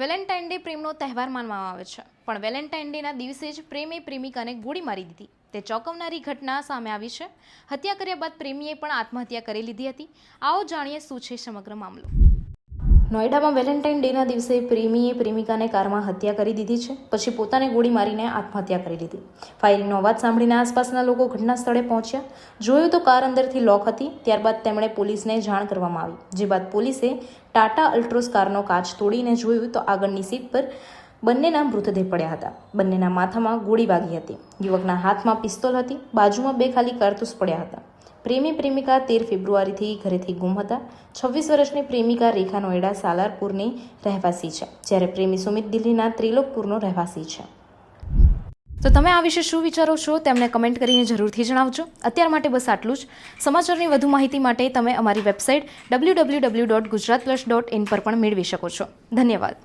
Valentine day પ્રેમનો તહેવાર માનવામાં આવે છે, પણ વેલેન્ટાઇન ડેના દિવસે જ પ્રેમે પ્રેમિકાને ગોળી મારી દીધી. તે ચોંકાવનારી ઘટના સામે આવી છે. હત્યા કર્યા બાદ પ્રેમીએ પણ આત્મહત્યા કરી લીધી હતી. આવો જાણીએ શું છે સમગ્ર મામલો. નોઈડામાં વેલેન્ટાઇન ડેના દિવસે પ્રેમીએ પ્રેમિકાને કારમાં હત્યા કરી દીધી છે. પછી પોતાને ગોળી મારીને આત્મહત્યા કરી લીધી. ફાયરિંગનો અવાજ સાંભળીને આસપાસના લોકો ઘટના સ્થળે પહોંચ્યા. જોયું તો કાર અંદરથી લોક હતી. ત્યારબાદ તેમણે પોલીસને જાણ કરવામાં આવી, જે બાદ પોલીસે ટાટા અલ્ટ્રોસ કારનો કાચ તોડીને જોયું તો આગળની સીટ પર બંનેના મૃતદેહ પડ્યા હતા. બંનેના માથામાં ગોળી વાગી હતી. યુવકના હાથમાં પિસ્તોલ હતી. બાજુમાં 2 ખાલી કારતૂસ પડ્યા હતા. પ્રેમી પ્રેમિકા 13 ફેબ્રુઆરીથી ઘરેથી ગુમ હતા. 26 વર્ષની પ્રેમિકા રેખા નોઈડા સાલારપુરની રહેવાસી છે, જ્યારે પ્રેમી સુમિત દિલ્હીના ત્રિલોકપુરનો રહેવાસી છે. તો તમે આ વિશે શું વિચારો છો તેમને કમેન્ટ કરીને જરૂરથી જણાવજો. અત્યાર માટે બસ આટલું જ. સમાચારની વધુ માહિતી માટે તમે અમારી વેબસાઇટ www.gujaratplus.in પર પણ મેળવી શકો છો. ધન્યવાદ.